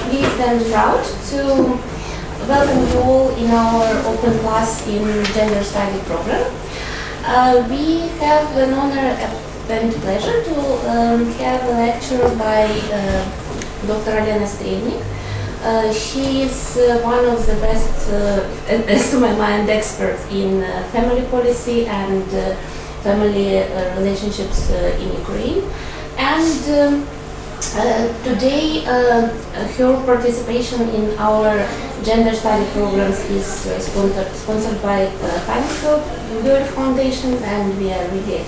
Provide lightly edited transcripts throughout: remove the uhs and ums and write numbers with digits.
pleased and proud to welcome you all in our open class in gender study program. We have an honor and pleasure to have a lecture by Dr. Olena Strelnyk. She is one of the best, as to my mind, experts in family policy and family relationships in Ukraine. And today, her participation in our gender study programs is sponsored by Financial Girl Foundation, and we are really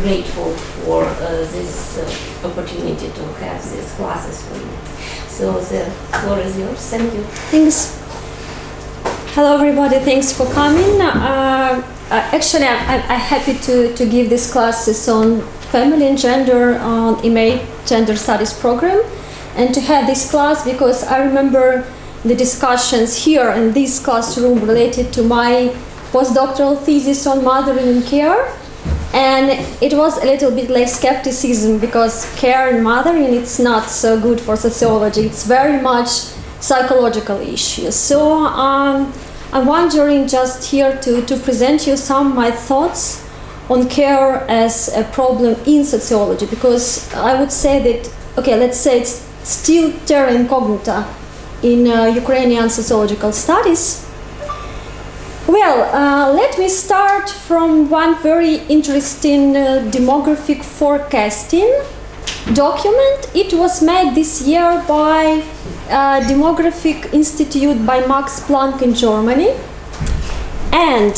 grateful for this opportunity to have these classes for you. So the floor is yours. Thank you. Thanks. Hello, everybody. Thanks for coming. Actually, I'm happy to give these classes on family and gender on MA Gender Studies program, and to have this class because I remember the discussions here in this classroom related to my postdoctoral thesis on mothering and care, and it was a little bit like skepticism because care and mothering, it's not so good for sociology. It's very much psychological issues. So I'm wondering just here to present you some of my thoughts on care as a problem in sociology, because I would say that, okay, let's say it's still terra incognita in Ukrainian sociological studies. Well, let me start from one very interesting demographic forecasting document. It was made this year by Demographic Institute by Max Planck in Germany. And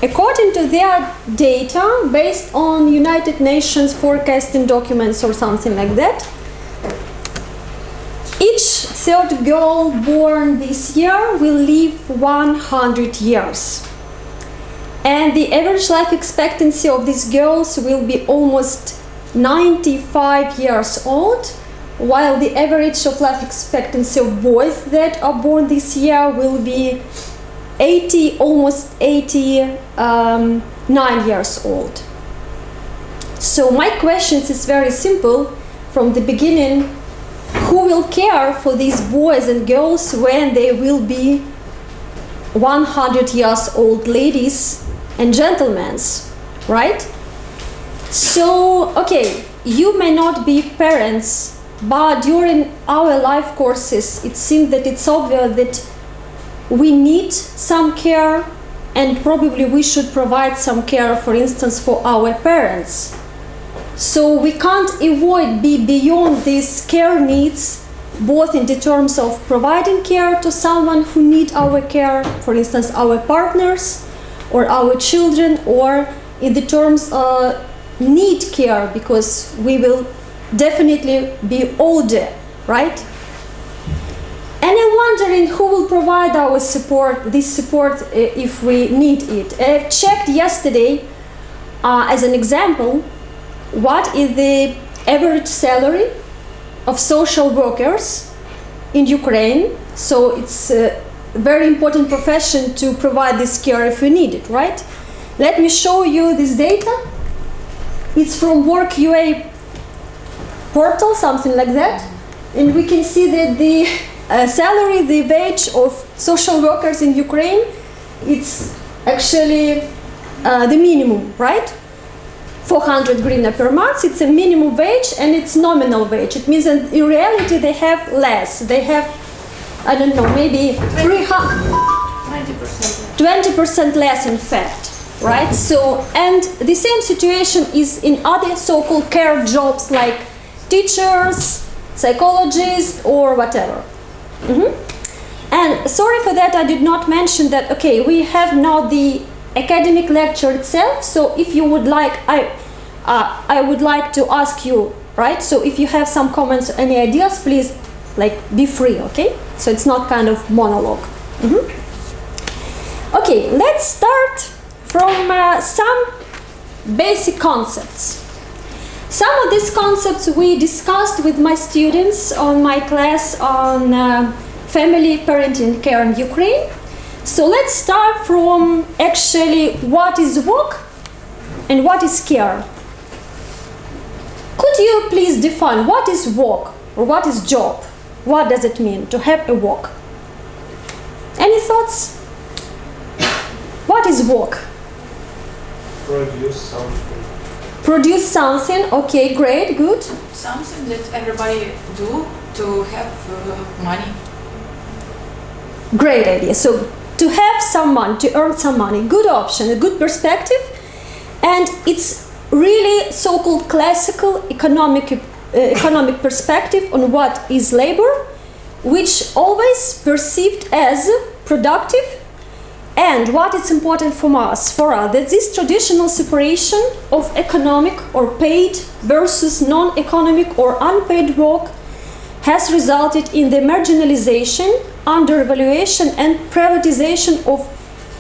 according to their data, based on United Nations forecasting documents or something like that, each third girl born this year will live 100 years. And the average life expectancy of these girls will be almost 95 years old, while the average of life expectancy of boys that are born this year will be almost 89 years old. So my question is very simple from the beginning: who will care for these boys and girls when they will be 100 years old ladies and gentlemen, right? So, okay, you may not be parents, but during our life courses, it seems that it's obvious that we need some care, and probably we should provide some care, for instance, for our parents. So we can't avoid be beyond these care needs, both in the terms of providing care to someone who need our care, for instance, our partners or our children, or in the terms of need care because we will definitely be older, right? And I'm wondering who will provide our support, this support, if we need it. I checked yesterday, as an example, what is the average salary of social workers in Ukraine. So it's a very important profession to provide this care if we need it, right? Let me show you this data. It's from Work.ua portal, something like that. And we can see that the salary, the wage of social workers in Ukraine, it's actually the minimum, right? 400 hryvnia per month, it's a minimum wage and it's nominal wage. It means that in reality they have less. They have, I don't know, maybe 20% less in fact, right? So, and the same situation is in other so-called care jobs like teachers, psychologists, or whatever. And sorry for that, I did not mention that, okay, we have now the academic lecture itself, so if you would like, I would like to ask you, right? So if you have some comments, any ideas, please, like, be free, okay? So it's not kind of monologue. Okay, let's start from some basic concepts. Some of these concepts we discussed with my students on my class on family, parenting, care in Ukraine. So let's start from actually what is work and what is care. Could Could you please define what is work or what is job? What does it mean to have a work? Any thoughts? What is work? Produce something. Produce something. Okay, great, good. Something that everybody do to have money. Great idea. So to have some money, to earn some money, good option, a good perspective, and it's really so-called classical economic perspective on what is labor, which always perceived as productive. And what is important for us, that this traditional separation of economic or paid versus non-economic or unpaid work has resulted in the marginalization, undervaluation and privatization of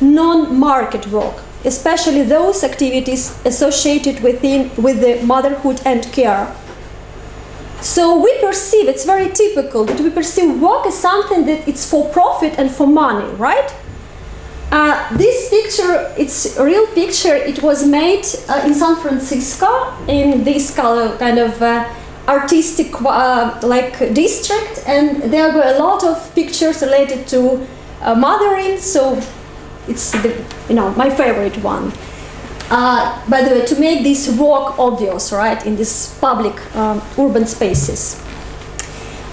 non-market work, especially those activities associated with the motherhood and care. So we perceive, it's very typical that we perceive work as something that it's for profit and for money, right? This picture, it's a real picture. It was made in San Francisco in this kind of artistic district, and there were a lot of pictures related to mothering. So it's my favorite one. By the way, to make this work obvious, right, in these public urban spaces.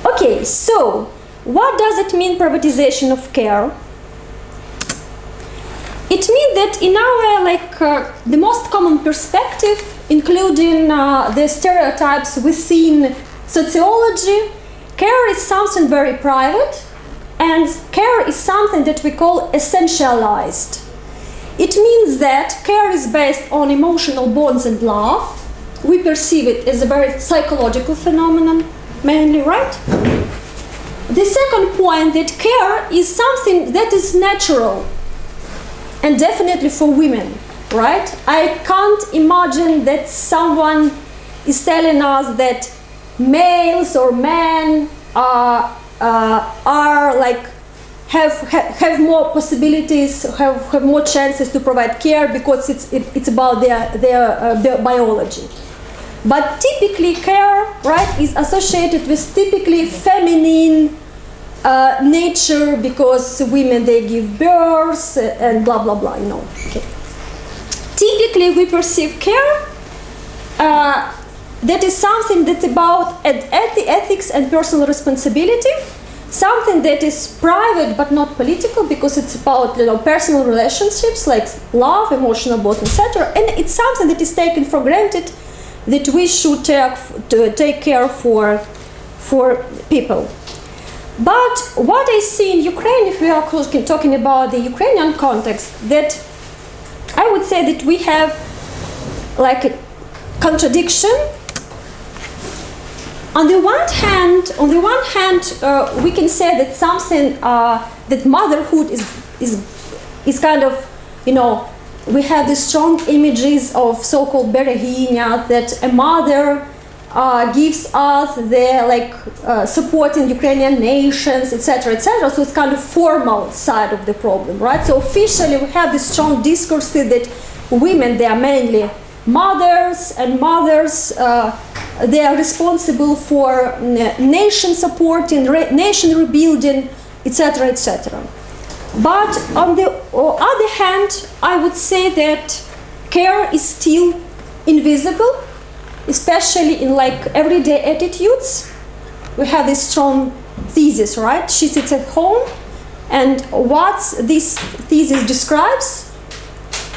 Okay, so what does it mean, privatization of care? It means that in our the most common perspective, including the stereotypes within sociology, care is something very private, and care is something that we call essentialized. It means that care is based on emotional bonds and love. We perceive it as a very psychological phenomenon, mainly, right? The second point, that care is something that is natural, and definitely for women, right? I can't imagine that someone is telling us that males or men have more possibilities, have more chances to provide care because it's about their biology. But typically care, right, is associated with typically feminine nature, because women, they give birth and blah blah blah, Okay. Typically we perceive care that is something that's about ethics and personal responsibility, something that is private but not political, because it's about personal relationships like love, emotional bonds, etc. And it's something that is taken for granted, that we should take care for people. But what I see in Ukraine, if we are talking about the Ukrainian context, that I would say that we have a contradiction. On the one hand, we can say that something that motherhood is kind of, we have the strong images of so-called berehinya, that a mother gives us the supporting Ukrainian nations, etc., etc. So it's kind of formal side of the problem, right? So officially we have this strong discourse that women, they are mainly mothers, and mothers, they are responsible for nation supporting, nation rebuilding, etc., etc. But on the other hand, I would say that care is still invisible, especially in everyday attitudes. We have this strong thesis, right? She sits at home, and what this thesis describes,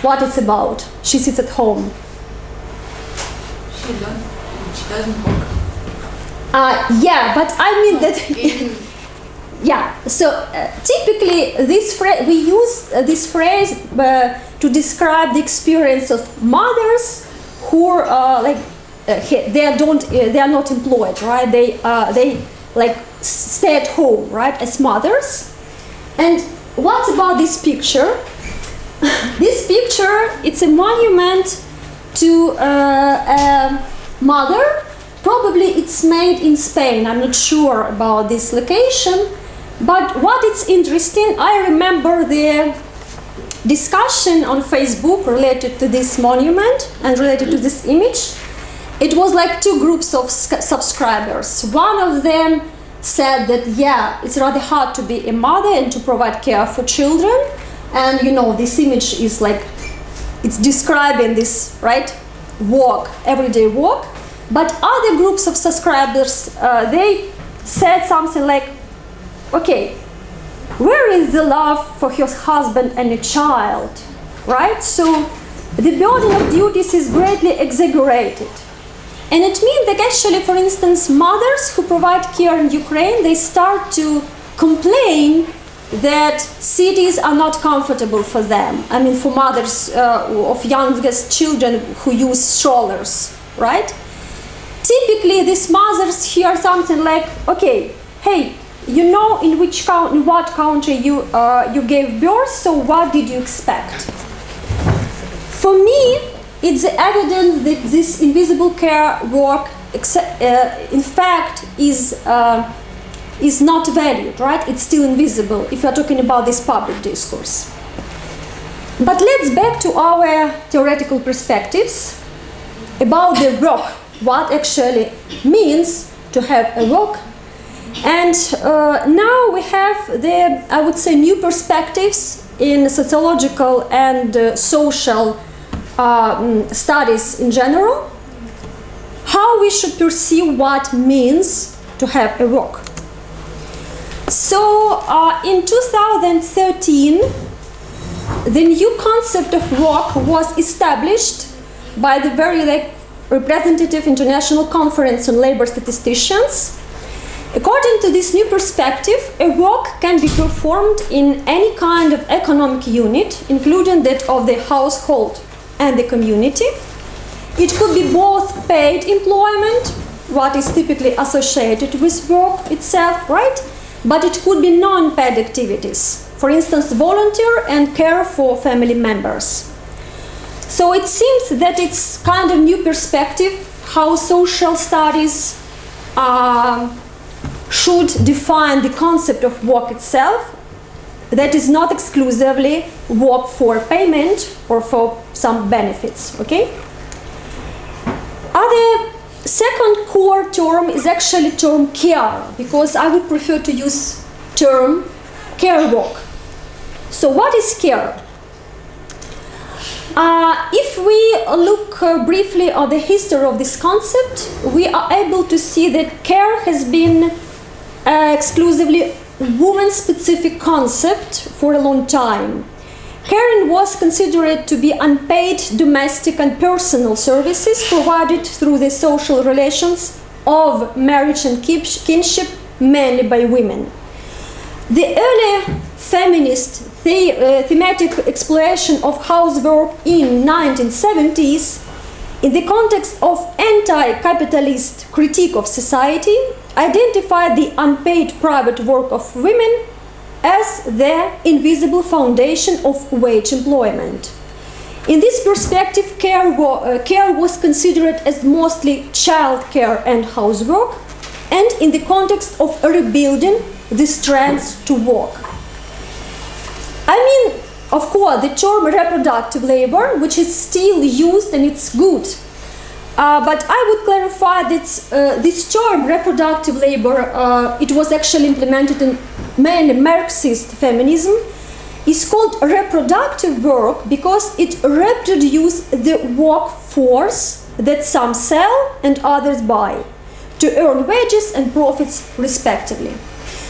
what it's about. She sits at home. She doesn't work. Yeah, but I mean that. Yeah. So typically, we use this phrase to describe the experience of mothers who are they are not employed, right? They stay at home, right, as mothers. And what about this picture? This picture, it's a monument to a mother. Probably it's made in Spain. I'm not sure about this location. But what is interesting, I remember the discussion on Facebook related to this monument and related to this image. it was like two groups of subscribers. One of them said that, yeah, it's rather hard to be a mother and to provide care for children. And you know, this image is like, it's describing this, right, work, everyday work. But other groups of subscribers, they said something like, okay, where is the love for your husband and a child, right? So the burden of duties is greatly exaggerated. And it means that actually, for instance, mothers who provide care in Ukraine, they start to complain that cities are not comfortable for them. I mean, for mothers of youngest children who use strollers, right? Typically, these mothers hear something like, okay, hey, you know in what country you gave birth, so what did you expect? For me, it's evident that this invisible care work, in fact, is not valued, right? It's still invisible if you're talking about this public discourse. But let's back to our theoretical perspectives about the work, what actually means to have a work. And now we have the, I would say, new perspectives in sociological and social studies in general, how we should perceive what means to have a work. So in 2013, the new concept of work was established by the very representative International Conference on Labor Statisticians. According to this new perspective, a work can be performed in any kind of economic unit, including that of the household and the community. It could be both paid employment, what is typically associated with work itself, right? But it could be non-paid activities, for instance, volunteer and care for family members. So it seems that it's kind of new perspective how social studies should define the concept of work itself, that is not exclusively work for payment or for some benefits, okay? Other second core term is actually term care, because I would prefer to use term care work. So what is care? If we look briefly at the history of this concept, we are able to see that care has been exclusively woman-specific concept for a long time. Caring was considered to be unpaid domestic and personal services provided through the social relations of marriage and kinship, mainly by women. The early feminist thematic exploration of housework in 1970s, in the context of anti-capitalist critique of society, identified the unpaid private work of women as the invisible foundation of wage employment. In this perspective, care was considered as mostly child care and housework, and in the context of rebuilding the strengths to work. I mean, of course, the term reproductive labor, which is still used and it's good. But I would clarify that this term reproductive labor, it was actually implemented in mainly Marxist feminism, is called reproductive work because it reproduces the workforce that some sell and others buy to earn wages and profits respectively.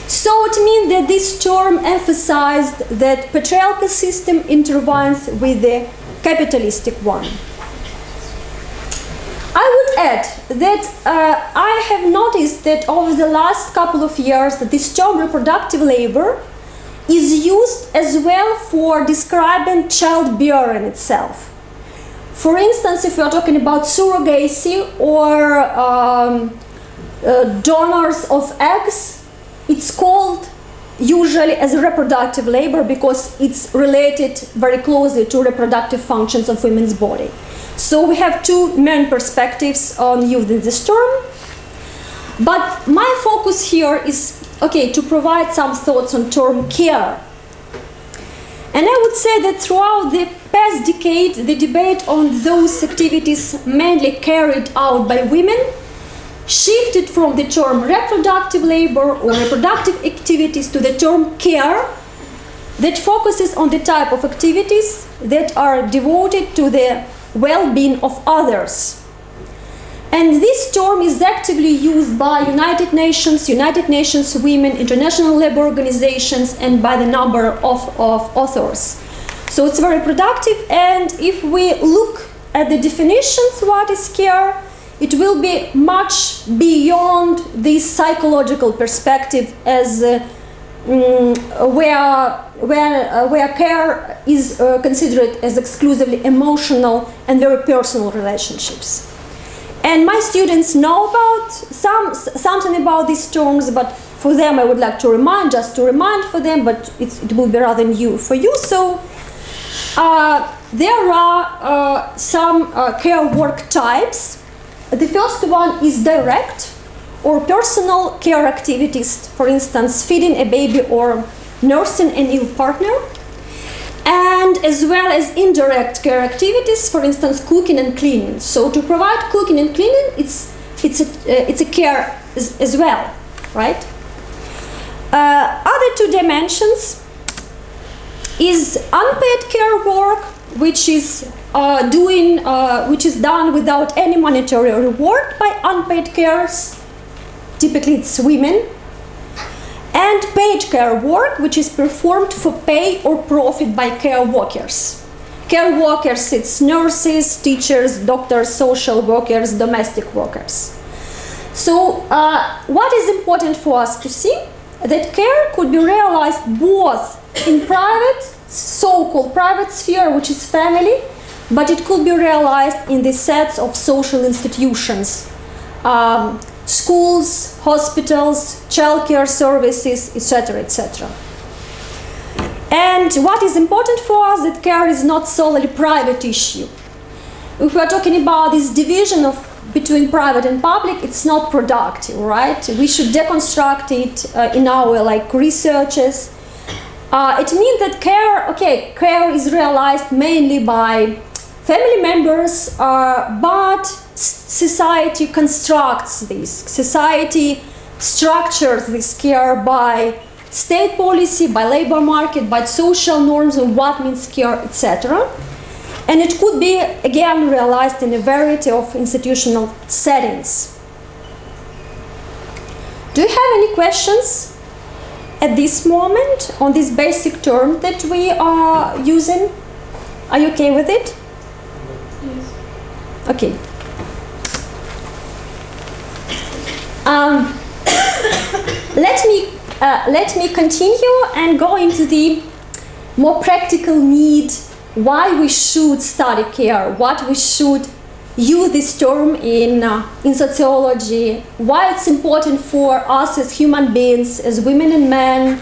So it means that this term emphasized that patriarchal system intervenes with the capitalistic one. I would add that I have noticed that over the last couple of years that this term reproductive labor is used as well for describing childbearing itself. For instance, if we are talking about surrogacy or donors of eggs, it's called usually as reproductive labor because it's related very closely to reproductive functions of women's body. So we have two main perspectives on using this term. But my focus here is, okay, to provide some thoughts on term care. And I would say that throughout the past decade, the debate on those activities mainly carried out by women shifted from the term reproductive labor or reproductive activities to the term care, that focuses on the type of activities that are devoted to the well-being of others. And this term is actively used by United Nations Women, International Labour Organizations, and by the number of authors. So it's very productive, and if we look at the definitions, what is care, it will be much beyond this psychological perspective as where care is considered as exclusively emotional and very personal relationships. And my students know about something about these terms, but for them I would like to remind for them, but it will be rather new for you. So there are some care work types. The first one is direct or personal care activities, for instance, feeding a baby or nursing an ill partner, and as well as indirect care activities, for instance, cooking and cleaning. So to provide cooking and cleaning, it's a care as well, right? Other two dimensions is unpaid care work, which is done without any monetary reward by unpaid carers. Typically it's women. And paid care work, which is performed for pay or profit by care workers. Care workers, it's nurses, teachers, doctors, social workers, domestic workers. So what is important for us to see? That care could be realized both in private, so-called private sphere, which is family, but it could be realized in the sets of social institutions. Schools, hospitals, childcare services, etc., etc. And what is important for us, that care is not solely a private issue. If we are talking about this division between private and public, it's not productive, right? We should deconstruct it in our researches. It means that care is realized mainly by family members, but society constructs this. Society structures this care by state policy, by labor market, by social norms of what means care, etc. And it could be, again, realized in a variety of institutional settings. Do you have any questions at this moment on this basic term that we are using? Are you okay with it? Yes. Okay. Let me continue and go into the more practical need, why we should study care, what we should use this term in sociology, why it's important for us as human beings, as women and men,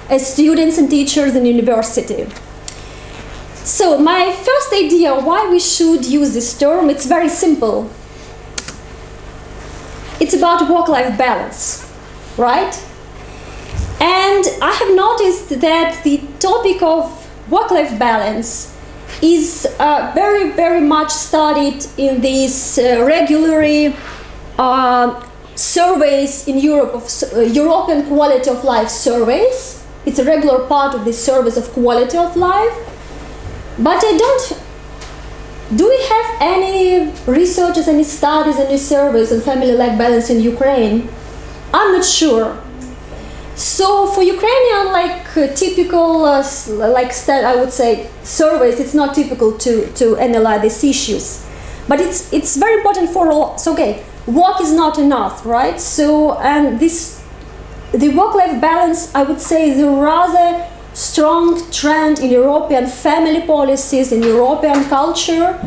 as students and teachers in university. So my first idea why we should use this term, it's very simple. It's about work-life balance, right? And I have noticed that the topic of work-life balance is very, very much studied in these regularly surveys in Europe, of European quality of life surveys. It's a regular part of the surveys of quality of life. But do we have any researches, any studies, any surveys on family life balance in Ukraine? I'm not sure. So for Ukrainian, typical, I would say, surveys, it's not typical to analyze these issues. But it's very important for all. So, work is not enough, right? So, and the work-life balance, I would say, is a rather strong trend in European family policies, in European culture.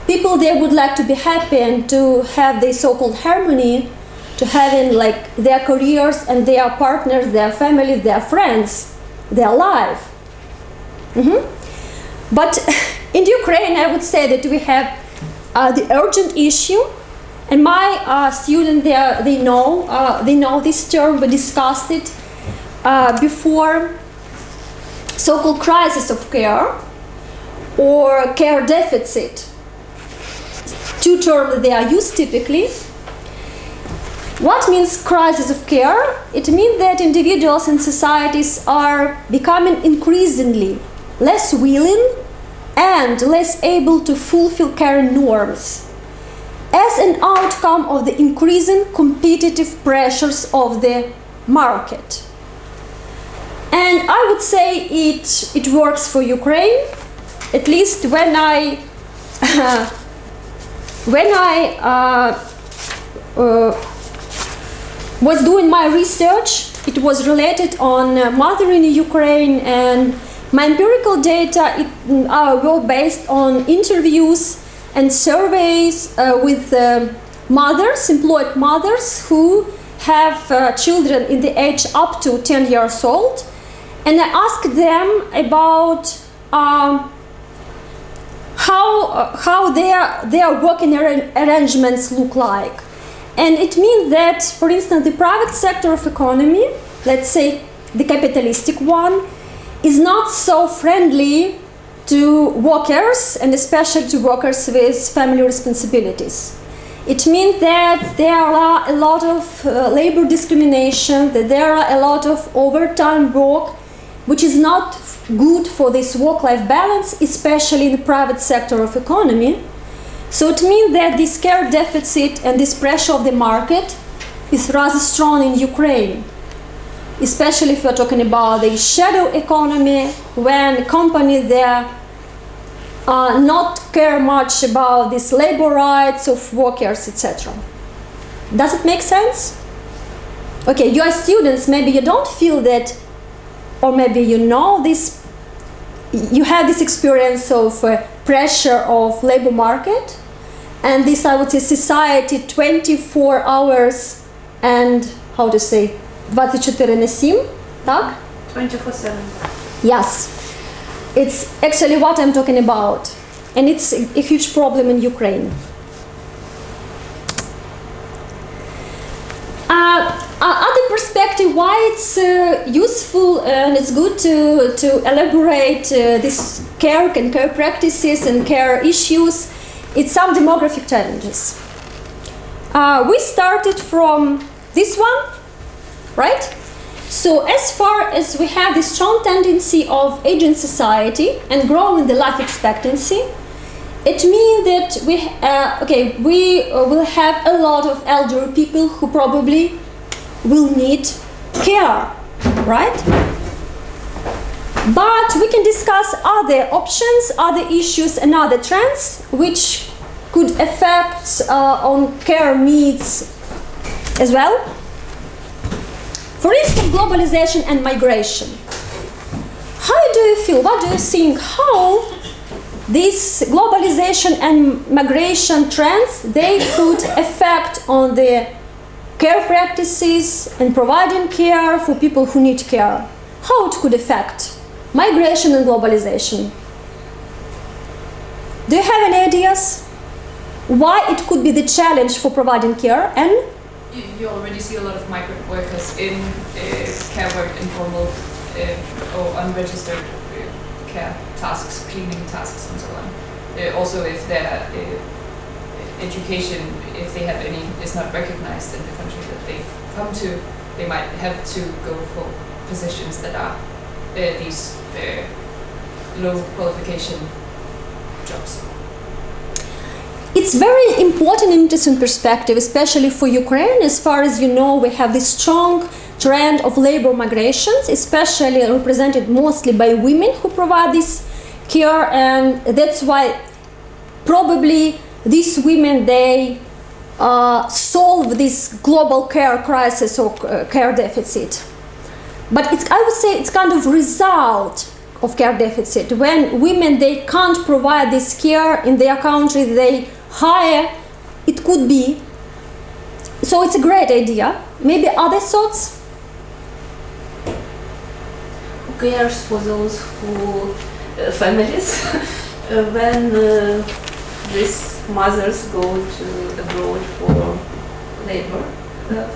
People, they would like to be happy and to have the so-called harmony, to having their careers and their partners, their families, their friends, their life. But in Ukraine, I would say that we have the urgent issue, and my students, they know this term. We discussed it before. so-called crisis of care or care deficit. Two terms they are used typically. What means crisis of care? It means that individuals and societies are becoming increasingly less willing and less able to fulfill care norms as an outcome of the increasing competitive pressures of the market. And I would say it works for Ukraine, at least when I was doing my research. It was related on mothering in Ukraine, and my empirical data were based on interviews and surveys with mothers, employed mothers who have children in the age up to 10 years old, and I asked them about how their working arrangements look like. And it means that, for instance, the private sector of economy, let's say the capitalistic one, is not so friendly to workers, and especially to workers with family responsibilities. It means that there are a lot of labor discrimination, that there are a lot of overtime work, which is not good for this work-life balance, especially in the private sector of economy. So it means that this care deficit and this pressure of the market is rather strong in Ukraine, especially if we're talking about the shadow economy, when companies there not care much about these labor rights of workers, etc. Does it make sense? Okay, you are students, maybe you don't feel that, or maybe you know this, you have this experience of pressure of labor market, and this, I would say, society 24 hours and, how to say, 24/7, tak? 24/7. Yes, it's actually what I'm talking about, and it's a huge problem in Ukraine. Other perspective why it's useful and it's good to elaborate this care and care practices and care issues, it's some demographic challenges. We started from this one, right? So as far as we have this strong tendency of aging society and growing the life expectancy, it means that we will have a lot of elderly people who probably will need care, right? But we can discuss other options, other issues, and other trends which could affect on care needs as well. For instance, globalization and migration. How do you feel? What do you think? How this globalization and migration trends, they could affect on the care practices and providing care for people who need care? How it could affect migration and globalization? Do you have any ideas why it could be the challenge for providing care? And you already see a lot of migrant workers in care work, informal or unregistered care tasks, cleaning tasks, and so on. Also, if their education, if they have any, is not recognized in the country that they come to, they might have to go for positions that are these low qualification jobs. it's very important and interesting perspective, especially for Ukraine. As far as you know, we have this strong trend of labor migrations, especially represented mostly by women who provide this care, and that's why probably these women, they solve this global care crisis or care deficit. But I would say it's kind of result of care deficit. When women, they can't provide this care in their country, they hire, it could be. So it's a great idea. Maybe other thoughts? Who cares for those who families when these mothers go to abroad for labor?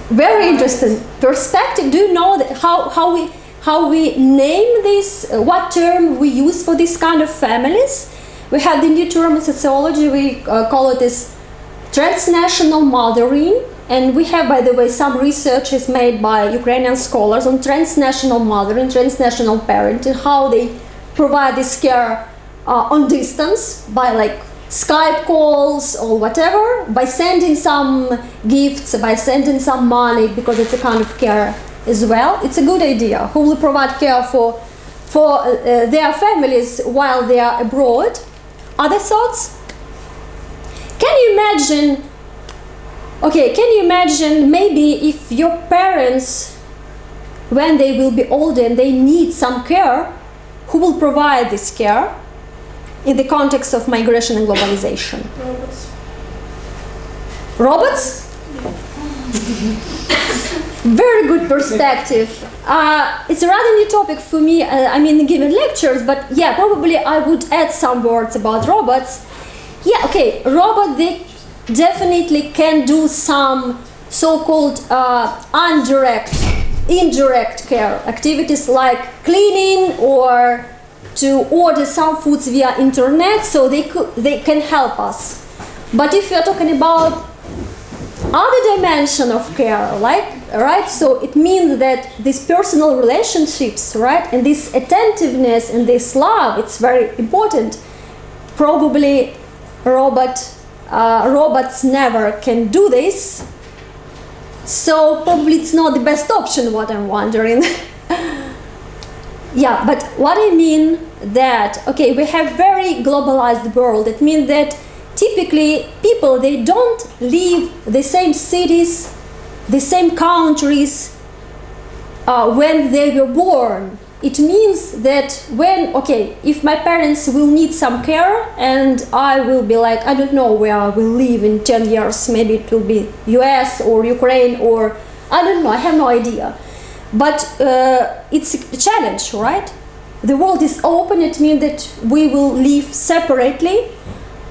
Very interesting perspective. Do you know that how we how we name this, what term we use for this kind of families. We have the new term in sociology, we call it as transnational mothering, and we have, by the way, some research is made by Ukrainian scholars on transnational mothering, transnational parenting, how they provide this care on distance by like Skype calls or whatever, by sending some gifts, by sending some money, because it's a kind of care as well. It's a good idea. Who will provide care for their families while they are abroad? Other thoughts? Can you imagine, okay, can you imagine maybe if your parents, when they will be older and they need some care, who will provide this care in the context of migration and globalization? Robots. Robots? Very good perspective. It's a rather new topic for me, I mean, giving lectures, but yeah, probably I would add some words about robots. Yeah, okay, robot, they definitely can do some so-called indirect care activities like cleaning or to order some foods via internet, so they can help us. But if you're talking about other dimension of care, right, so it means that these personal relationships, right, and this attentiveness and this love, it's very important. Probably robots never can do this, so probably it's not the best option, what I'm wondering. Yeah, but what I mean that, okay, we have very globalized world. It means that typically people, they don't live the same cities, the same countries when they were born. It means that when, okay, if my parents will need some care and I will be like, I don't know where I will live in 10 years, maybe it will be US or Ukraine or, I don't know, I have no idea. But it's a challenge, right? The world is open, it means that we will live separately,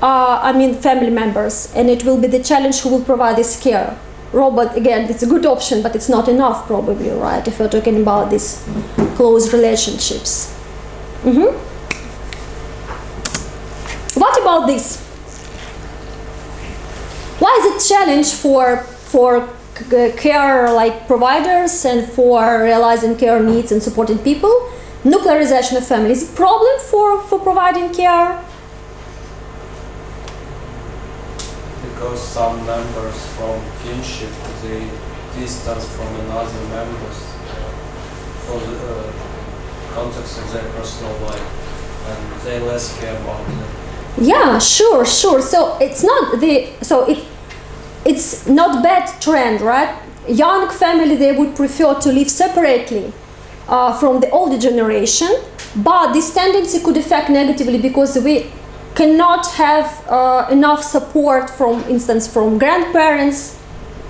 I mean family members, and it will be the challenge who will provide this care. Robot, again, it's a good option, but it's not enough probably, right, if we're talking about these close relationships. What about this? Why is it a challenge for care like providers and for realizing care needs and supporting people? Nuclearization of families is a problem for providing care? Because some members from kinship, they distance from another members for the context of their personal life, and they less care about them. Yeah, sure. So it's not it's not bad trend, right? Young family, they would prefer to live separately from the older generation, but this tendency could affect negatively because we cannot have enough support, from instance, from grandparents,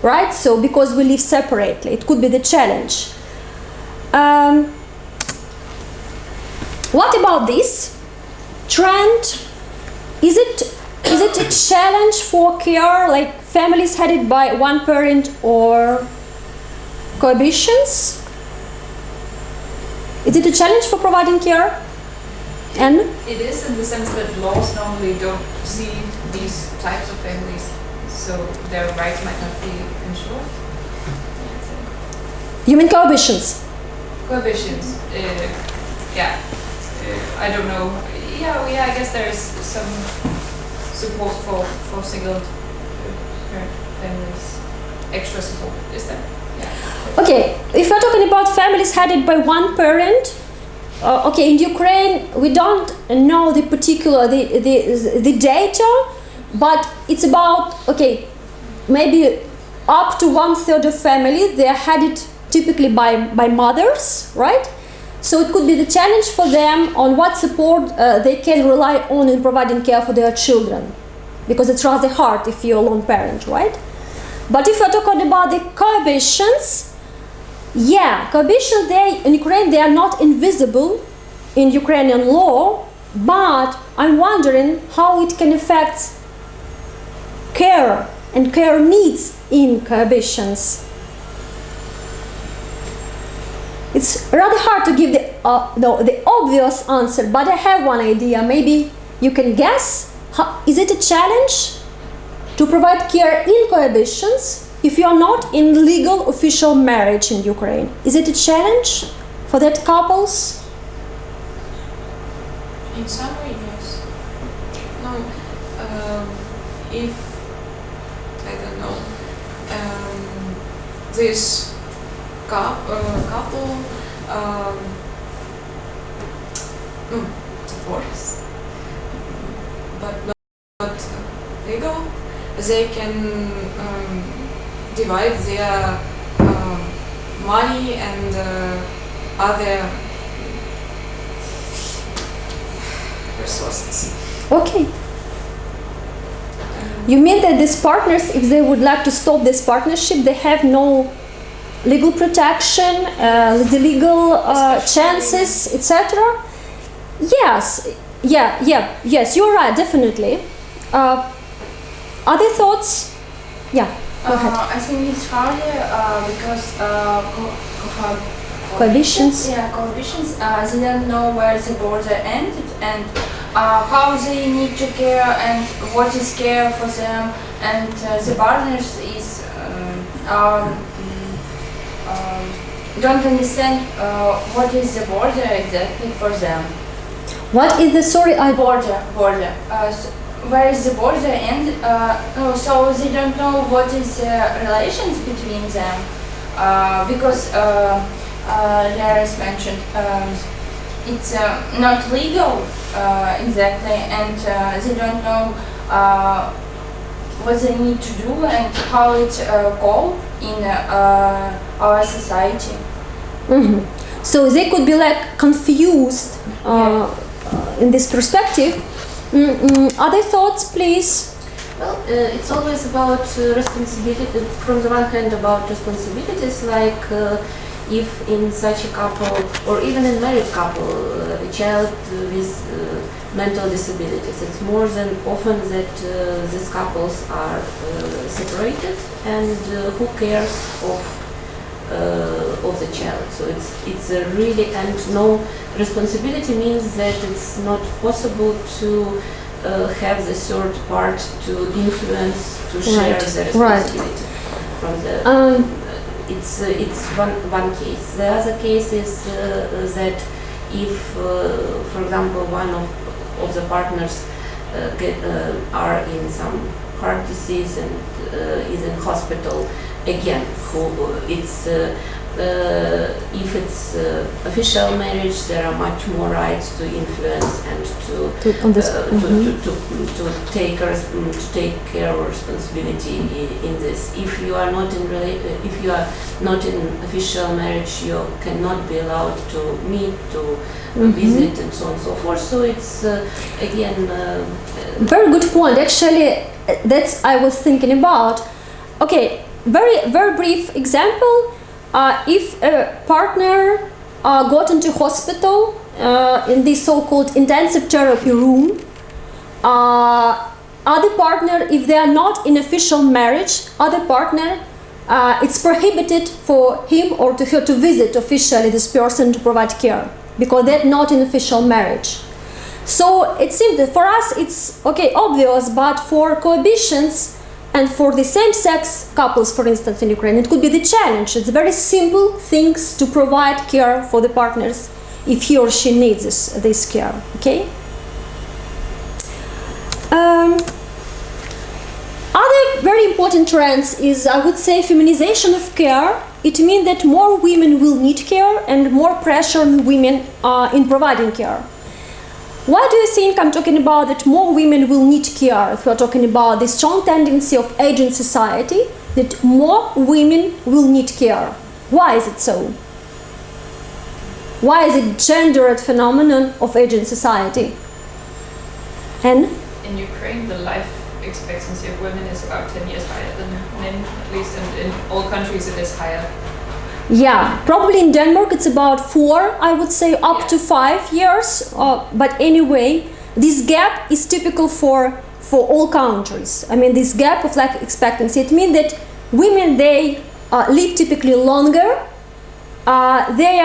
right? So because we live separately, it could be the challenge. What about this trend? Is it a challenge for care, like families headed by one parent or cohabitations? Is it a challenge for providing care? And it is in the sense that laws normally don't see these types of families, so their rights might not be ensured. You mean cohabitations? Cohabitations, yeah. I don't know. Yeah, I guess there is some support for single parent families. Extra support, is there? Yeah. Okay, if we're talking about families headed by one parent, okay, in Ukraine we don't know the particular the data, but it's about, okay, maybe up to 1/3 of families, they are headed typically by mothers, right? So it could be the challenge for them on what support they can rely on in providing care for their children, because it's rather hard if you're a lone parent, right? But if we're talking about the cohabitations, yeah, cohabitation, in Ukraine, they are not invisible in Ukrainian law, but I'm wondering how it can affect care and care needs in cohabitations. It's rather hard to give the obvious answer, but I have one idea. Maybe you can guess. Is it a challenge to provide care in cohabitions if you are not in legal official marriage in Ukraine? Is it a challenge for that couples? In some way, yes. No, if, I don't know, this couple divorce, but not legal, they can divide their money and other resources. Okay. You mean that these partners, if they would like to stop this partnership, they have no legal protection, the legal chances, etc.? Yes. Yes, you're right, definitely. Other thoughts? Yeah, go ahead. I think it's harder because Cohabitions? Yeah, cohabitions. They don't know where the border ended and how they need to care and what is care for them. And the partners is don't understand what is the border exactly for them. What is the Border. Where is the border end? So they don't know what is the relations between them because there is mentioned it's not legal exactly, and they don't know what they need to do and how it go in our society. Mm-hmm. So they could be like confused in this perspective. Other thoughts, please? Well, it's always about responsibility. From the one hand, about responsibilities, like if in such a couple, or even in married couple, a child with mental disabilities, it's more than often that these couples are separated, and who cares of the child? So it's a really, and no responsibility means that it's not possible to have the third part to influence, to share the responsibility from the. It's one case. The other case is that if, for example, one of the partners are in some heart disease and is in hospital, again, if it's official marriage, there are much more rights to influence and to take care of responsibility in this. If you are not in official marriage, you cannot be allowed to meet, to visit, and so on and so forth. So it's again very good point. Actually, that's I was thinking about. Okay, very brief example. If a partner got into hospital in this so-called intensive therapy room, other partner, if they are not in official marriage, other partner, it's prohibited for him or to her to visit officially this person to provide care because they're not in official marriage. So it seems that for us it's okay, obvious, but for cohabitions and for the same-sex couples, for instance, in Ukraine, it could be the challenge. It's very simple things to provide care for the partners if he or she needs this care, okay? Other very important trends is, I would say, feminization of care. It means that more women will need care and more pressure on women in providing care. Why do you think I'm talking about that more women will need care? If we're talking about the strong tendency of aging society, that more women will need care. Why is it so? Why is it gendered phenomenon of aging society? And? In Ukraine, the life expectancy of women is about 10 years higher than men, at least in all countries it is higher. Yeah, probably in Denmark it's about 4, I would say, up to 5 years. But anyway, this gap is typical for all countries. I mean, this gap of life expectancy, it means that women, they live typically longer they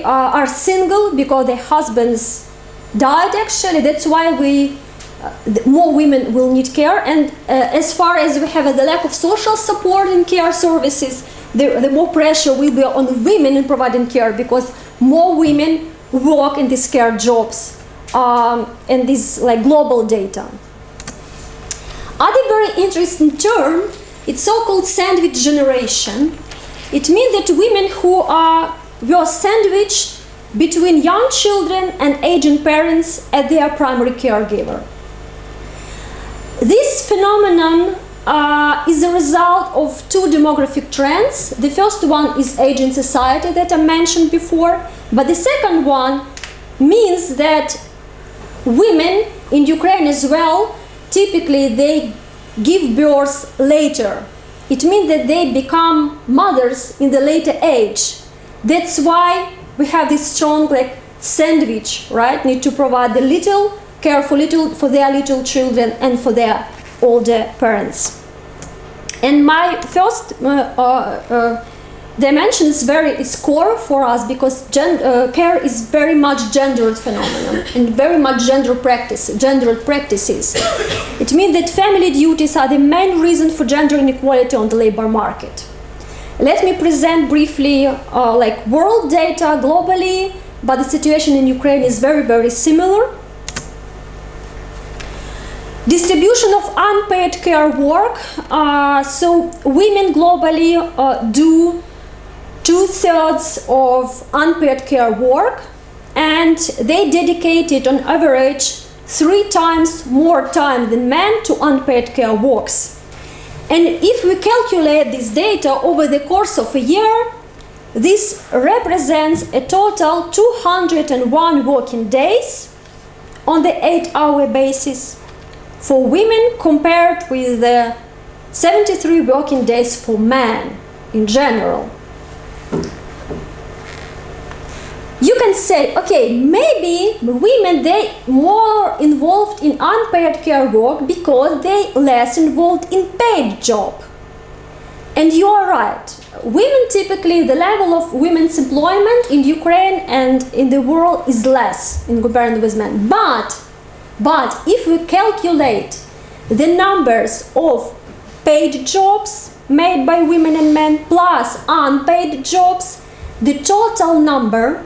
are single because their husbands died. Actually, that's why more women will need care. And as far as we have the lack of social support in care services, the more pressure will be on women in providing care, because more women work in these care jobs and this like global data. Other very interesting term, it's so-called sandwich generation. It means that women who were sandwiched between young children and aging parents as their primary caregiver. This phenomenon is a result of two demographic trends. The first one is aging society that I mentioned before, but the second one means that women in Ukraine as well, typically they give birth later. It means that they become mothers in the later age. That's why we have this strong like sandwich, right? Need to provide the little care for their little children and for their older parents. And my first dimension is core for us, because care is very much gendered phenomenon and very much gendered practices. It means that family duties are the main reason for gender inequality on the labor market. Let me present briefly like world data globally, but the situation in Ukraine is very, very similar. Distribution of unpaid care work. So women globally do 2/3 of unpaid care work, and they dedicated on average 3 times more time than men to unpaid care works. And if we calculate this data over the course of a year, this represents a total 201 working days on the 8-hour basis for women, compared with the 73 working days for men in general. You can say, okay, maybe women, they more involved in unpaid care work because they less involved in paid job. And you are right. Women typically, the level of women's employment in Ukraine and in the world is less in comparison with men. But if we calculate the numbers of paid jobs made by women and men plus unpaid jobs, the total number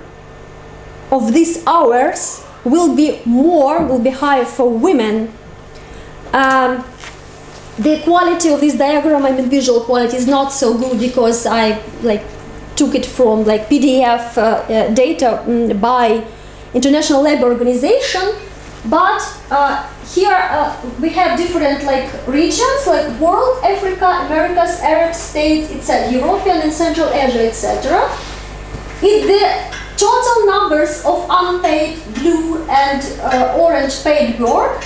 of these hours will be higher for women. The quality of this diagram, I mean visual quality, is not so good because I took it from PDF data by International Labour Organization. But here we have different regions, like world, Africa, Americas, Arab states, etc., European and Central Asia, etc. If the total numbers of unpaid blue and orange paid work,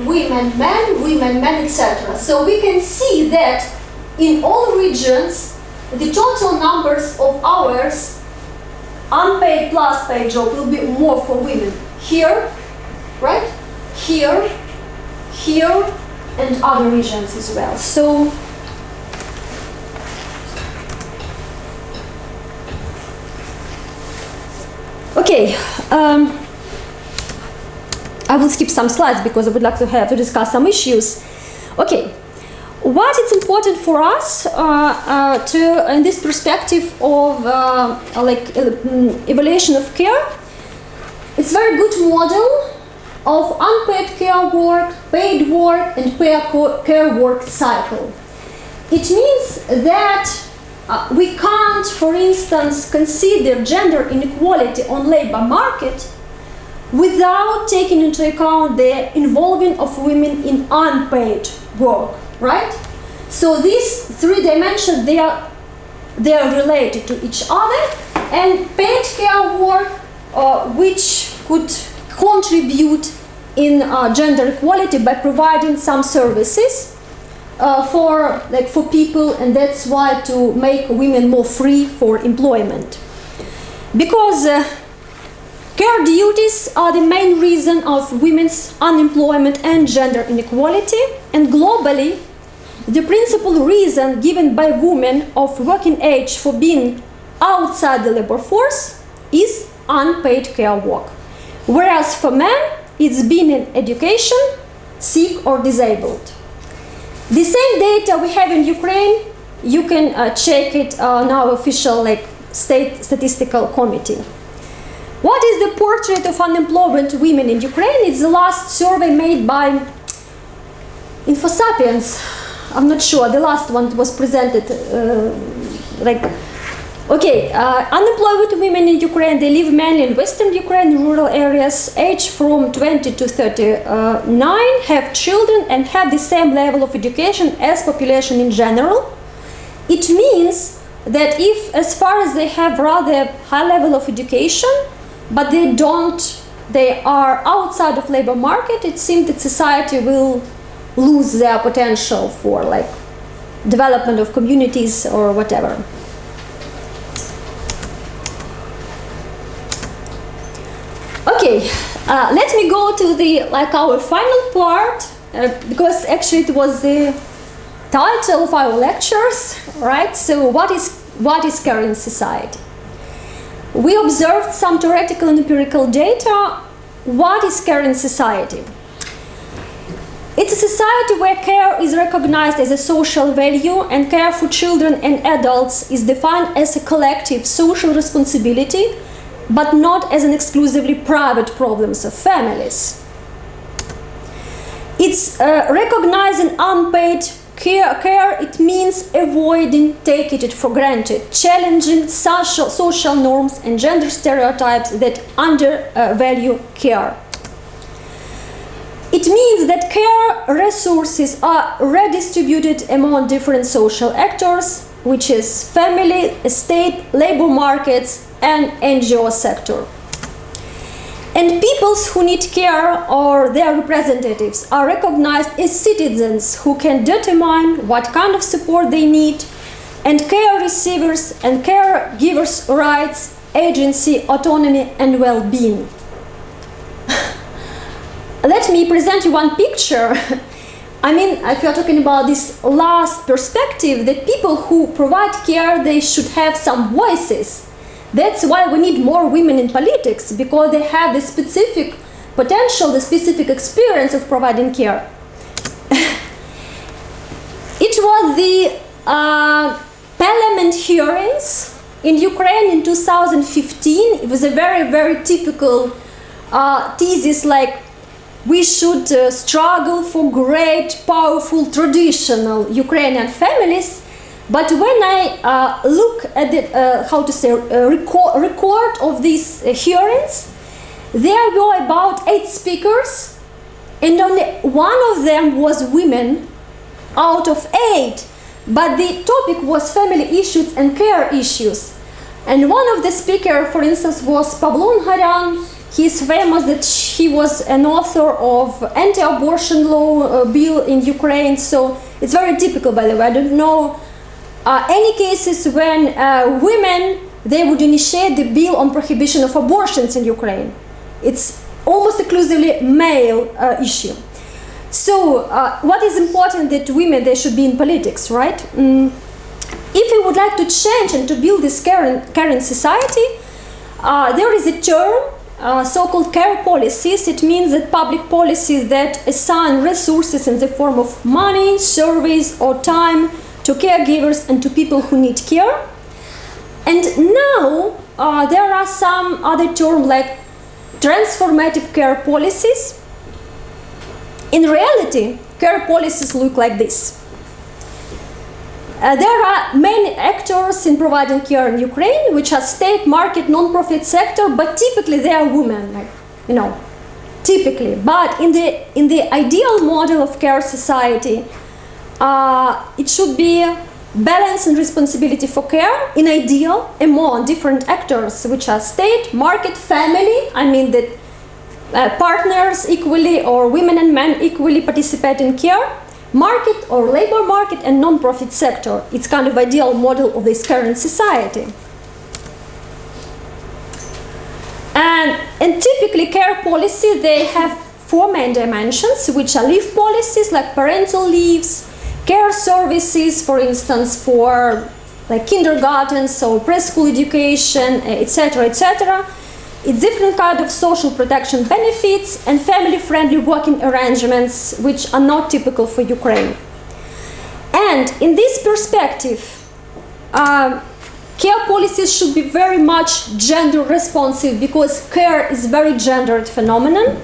women, etc. So we can see that in all regions, the total numbers of hours unpaid plus paid job will be more for women. Here, right? Here, and other regions as well. So, okay, I will skip some slides because I would like to discuss some issues. Okay. What is important for us in this perspective of evaluation of care? It's a very good model of unpaid care work, paid work, and paid care work cycle. It means that we can't, for instance, consider gender inequality on labor market without taking into account the involvement of women in unpaid work. Right? So these 3 dimensions, they are related to each other, and paid care work, which could contribute in gender equality by providing some services for people, and that's why to make women more free for employment. Because care duties are the main reason of women's unemployment and gender inequality, and globally, the principal reason given by women of working age for being outside the labor force is unpaid care work. Whereas for men, it's being in education, sick or disabled. The same data we have in Ukraine, you can check it on our official state statistical committee. What is the portrait of unemployment women in Ukraine? It's the last survey made by InfoSapiens. I'm not sure, the last one was presented unemployed women in Ukraine, they live mainly in western Ukraine, rural areas, aged from 20 to 39, have children and have the same level of education as population in general. It means that if, as far as they have rather high level of education, but they are outside of labor market, it seems that society will lose their potential for development of communities or whatever. Okay, let me go to our final part, because actually it was the title of our lectures, right? So what is care in society? We observed some theoretical and empirical data. What is care in society? It's a society where care is recognized as a social value, and care for children and adults is defined as a collective social responsibility, but not as an exclusively private problems of families. It's recognizing unpaid care. It means avoiding taking it for granted, challenging social norms and gender stereotypes that undervalue care. It means that care resources are redistributed among different social actors, which is family, state, labor markets, and NGO sector. And peoples who need care or their representatives are recognized as citizens who can determine what kind of support they need, and care receivers and caregivers' rights, agency, autonomy, and well-being. Let me present you one picture. I mean, if you're talking about this last perspective, that people who provide care, they should have some voices. That's why we need more women in politics, because they have the specific potential, the specific experience of providing care. It was the parliament hearings in Ukraine in 2015. It was a very, very typical thesis, we should struggle for great, powerful, traditional Ukrainian families. But when I look at the record of these hearings, there were about 8 speakers, and only one of them was women out of 8. But the topic was family issues and care issues. And one of the speakers, for instance, was Pavlo Ungaryan. He is famous that he was an author of anti-abortion law bill in Ukraine. So it's very typical, by the way. I don't know any cases when women, they would initiate the bill on prohibition of abortions in Ukraine. It's almost exclusively male issue. So what is important that women, they should be in politics, right? If we would like to change and to build this caring society, there is a term so-called care policies. It means that public policies that assign resources in the form of money, service, or time to caregivers and to people who need care. And now there are some other terms like transformative care policies. In reality, care policies look like this. There are many actors in providing care in Ukraine, which are state, market, non-profit sector, but typically they are women, typically. But in the ideal model of care society, it should be balance and responsibility for care, in ideal, among different actors, which are state, market, family. I mean that partners equally, or women and men equally participate in care. Market or labor market and non-profit sector. It's kind of ideal model of this current society. And typically care policy, they have 4 main dimensions, which are leave policies like parental leaves, care services, for instance, for like kindergartens or preschool education, etc., etc. It's different kind of social protection benefits and family-friendly working arrangements, which are not typical for Ukraine. And in this perspective, care policies should be very much gender responsive, because care is very gendered phenomenon.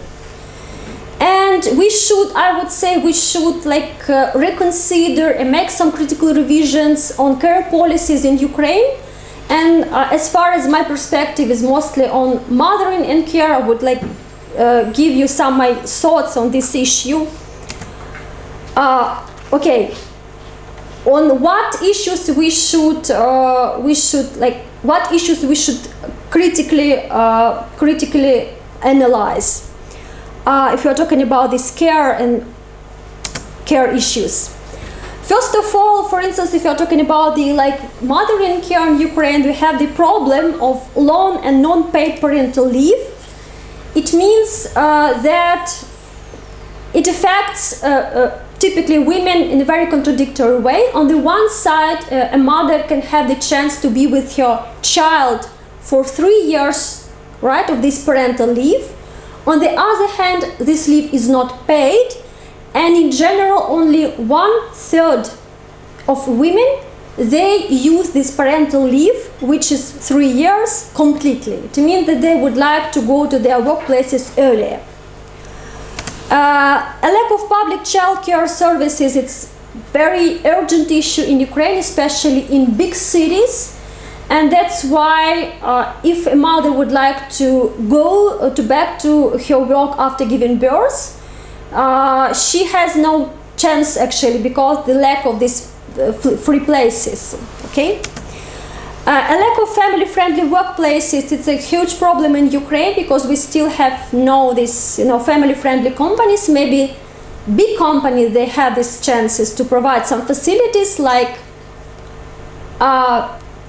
And we should, I would say, we should reconsider and make some critical revisions on care policies in Ukraine. And as far as my perspective is mostly on mothering and care, I would give you some my thoughts on this issue. Okay, on what issues we should critically analyze. If you're talking about this care and care issues. First of all, for instance, if you're talking about the mothering care in Ukraine, we have the problem of long and non-paid parental leave. It means that it affects typically women in a very contradictory way. On the one side, a mother can have the chance to be with her child for 3 years, right, of this parental leave. On the other hand, this leave is not paid, and in general, only 1/3 of women, they use this parental leave, which is 3 years, completely. It means that they would like to go to their workplaces earlier. A lack of public childcare services, it's very urgent issue in Ukraine, especially in big cities. And that's why if a mother would like to go back to her work after giving birth, she has no chance actually, because the lack of these free places. Okay, a lack of family-friendly workplaces, it's a huge problem in Ukraine, because we still have family-friendly companies. Maybe big companies, they have these chances to provide some facilities like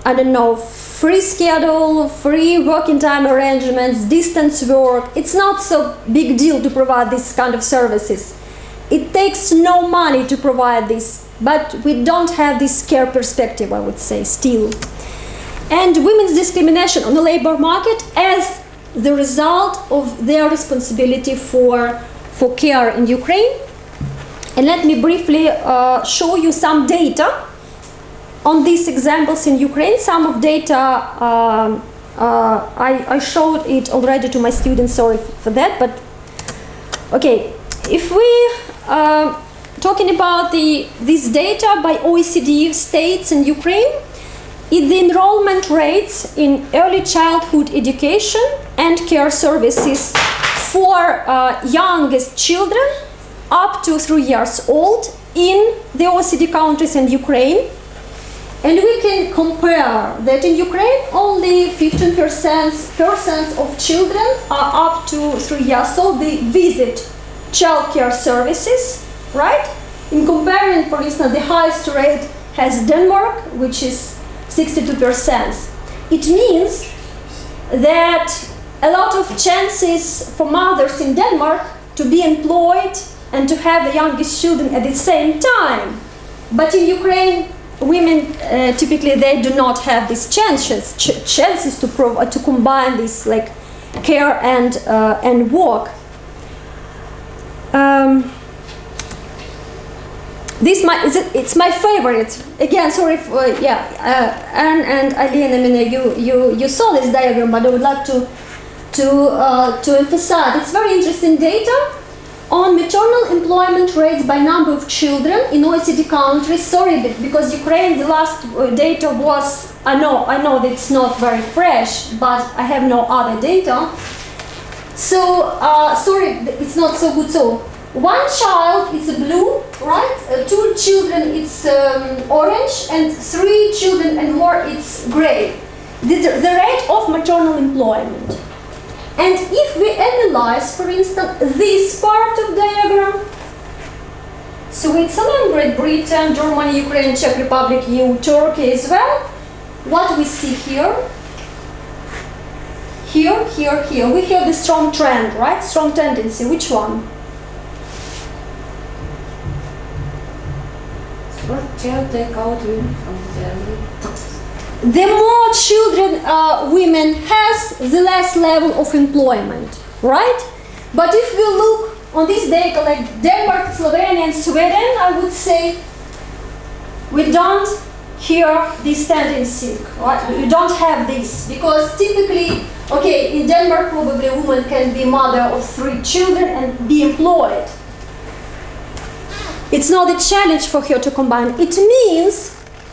I don't know, free schedule, free working time arrangements, distance work. It's not so big deal to provide this kind of services. It takes no money to provide this, but we don't have this care perspective, I would say, still. And women's discrimination on the labor market as the result of their responsibility for care in Ukraine. And let me briefly show you some data on these examples in Ukraine. Some of data, I showed it already to my students, sorry for that, but okay. If we talking about this data by OECD states in Ukraine, the enrollment rates in early childhood education and care services for youngest children up to 3 years old in the OECD countries and Ukraine. And we can compare that in Ukraine, only 15% of children are up to 3 years old. They visit childcare services, right? In comparison, for instance, the highest rate has Denmark, which is 62%. It means that a lot of chances for mothers in Denmark to be employed and to have the youngest children at the same time. But in Ukraine, women typically they do not have these chances to combine this care and work. It's my favorite. Again, sorry for Anne and Eileen. I mean, you saw this diagram, but I would like to emphasize. It's very interesting data on maternal employment rates by number of children in OECD countries. Sorry, because Ukraine, the last data was, I know that it's not very fresh, but I have no other data. So, sorry, it's not so good. So, 1 child is blue, right? 2 children it's orange, and 3 children and more it's gray. The rate of maternal employment. And if we analyze, for instance, this part of diagram, Switzerland, Great Britain, Germany, Ukraine, Czech Republic, EU, Turkey as well, what we see here, we have the strong trend, right? Strong tendency. Which one? What child take out women from the The more children women has, the less level of employment, right? But if we look on this data like Denmark, Slovenia and Sweden, I would say we don't hear this tendency, right? We don't have this, because typically, okay, in Denmark probably a woman can be mother of 3 children and be employed. It's not a challenge for her to combine. It means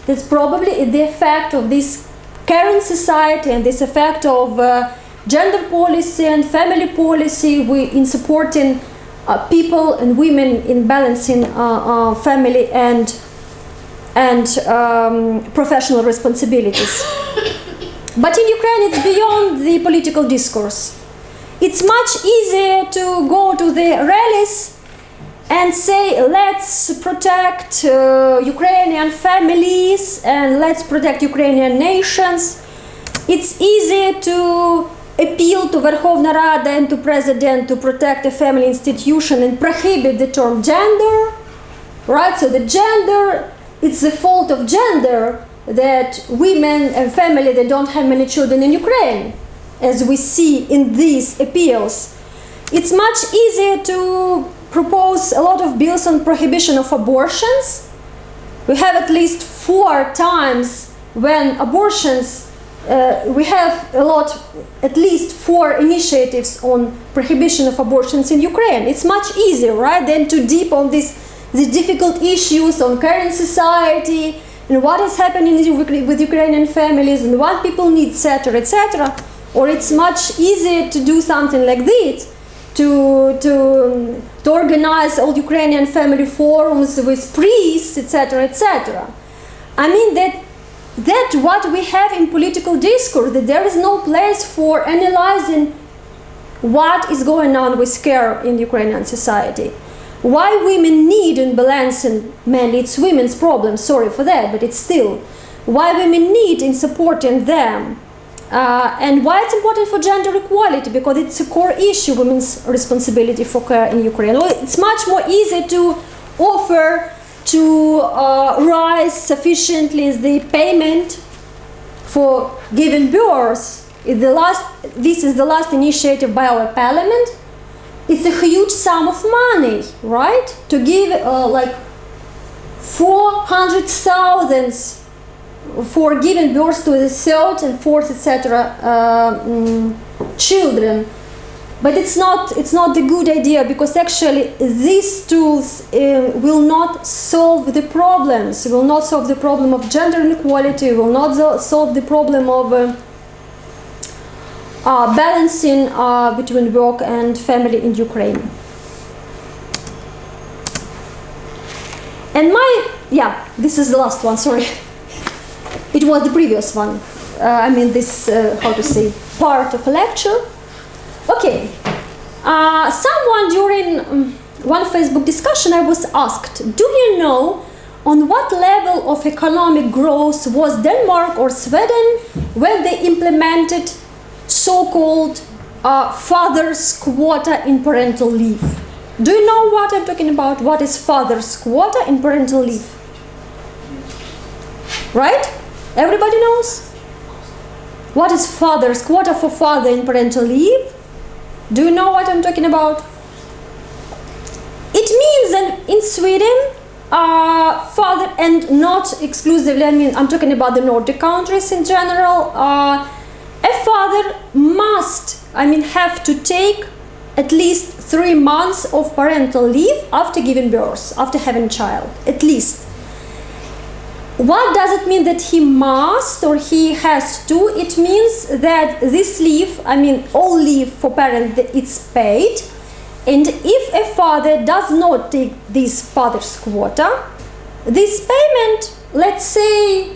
that's probably the effect of this current society and this effect of gender policy and family policy in supporting people and women in balancing family and professional responsibilities. But in Ukraine it's beyond the political discourse. It's much easier to go to the rallies and say, let's protect Ukrainian families and let's protect Ukrainian nations. It's easier to appeal to Verkhovna Rada and to President to protect the family institution and prohibit the term gender, right? So the gender, it's the fault of gender that women and family that don't have many children in Ukraine, as we see in these appeals. It's much easier to propose a lot of bills on prohibition of abortions. We have at least 4 times when abortions, we have at least 4 initiatives on prohibition of abortions in Ukraine. It's much easier, right, than to deep on the difficult issues on current society and what is happening with Ukrainian families and what people need, etc., etc. Or it's much easier to do something like this, to organize all Ukrainian family forums with priests, etc., etc. I mean that what we have in political discourse, that there is no place for analyzing what is going on with care in Ukrainian society. Why women need in balancing, mainly it's women's problem, sorry for that, but it's still, why women need in supporting them. And why it's important for gender equality, because it's a core issue, women's responsibility for care in Ukraine. Well, it's much more easy to offer to rise sufficiently the payment for giving birth. This is the last initiative by our parliament. It's a huge sum of money, right? To give like 400,000 for giving birth to the 3rd and 4th, etc. Children. But it's not a good idea, because actually these tools will not solve the problems. Will not solve the problem of gender inequality. Will not solve the problem of balancing between work and family in Ukraine. And this is the last one. Sorry. It was the previous one. Part of a lecture. Okay. Someone during one Facebook discussion, I was asked, do you know on what level of economic growth was Denmark or Sweden when they implemented so-called father's quota in parental leave? Do you know what I'm talking about? What is father's quota in parental leave? Right? Everybody knows? What is father's quota for father in parental leave? Do you know what I'm talking about? It means that in Sweden, father, and not exclusively, I'm talking about the Nordic countries in general, a father must, have to take at least 3 months of parental leave after giving birth, after having a child, at least. What does it mean that he must or he has to? It means that this leave, all leave for parents, it's paid. And if a father does not take this father's quota, this payment, let's say,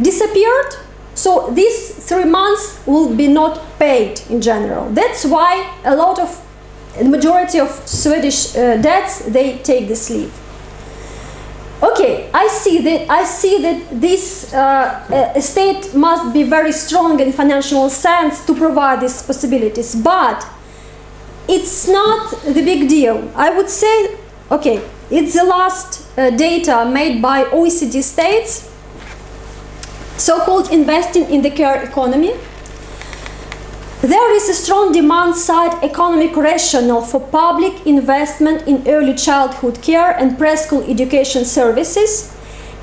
disappeared. So these 3 months will be not paid in general. That's why the majority of Swedish dads, they take this leave. Okay, I see that this state must be very strong in financial sense to provide these possibilities, but it's not the big deal. I would say, okay, it's the last data made by OECD states, so-called investing in the care economy. There is a strong demand-side economic rationale for public investment in early childhood care and preschool education services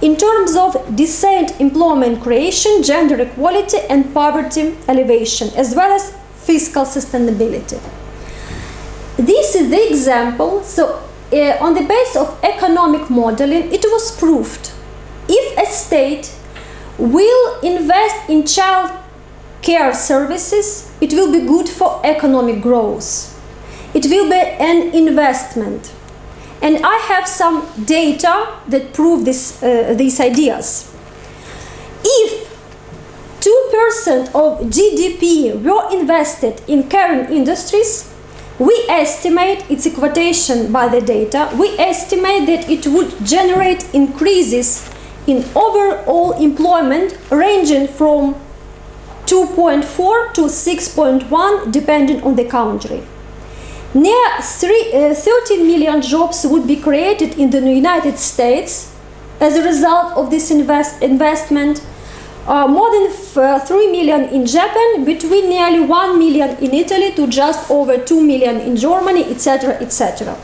in terms of decent employment creation, gender equality, and poverty alleviation, as well as fiscal sustainability. This is the example. So, on the basis of economic modeling, it was proved if a state will invest in child care services, it will be good for economic growth. It will be an investment. And I have some data that prove these ideas. If 2% of GDP were invested in caring industries, we estimate, it's a quotation by the data, we estimate that it would generate increases in overall employment ranging from 2.4 to 6.1 depending on the country. Near 13 million jobs would be created in the United States as a result of this investment, more than 3 million in Japan, between nearly 1 million in Italy to just over 2 million in Germany, etc., etc.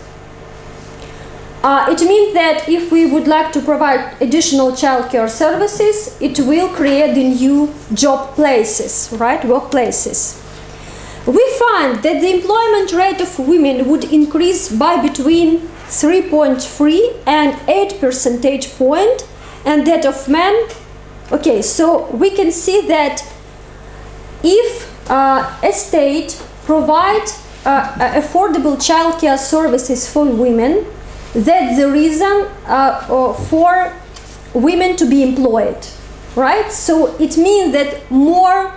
It means that if we would like to provide additional childcare services, it will create the new job places, right, workplaces. We find that the employment rate of women would increase by between 3.3 and 8 percentage point, and that of men. Okay, so we can see that if a state provides affordable childcare services for women, that's the reason for women to be employed, right? So it means that more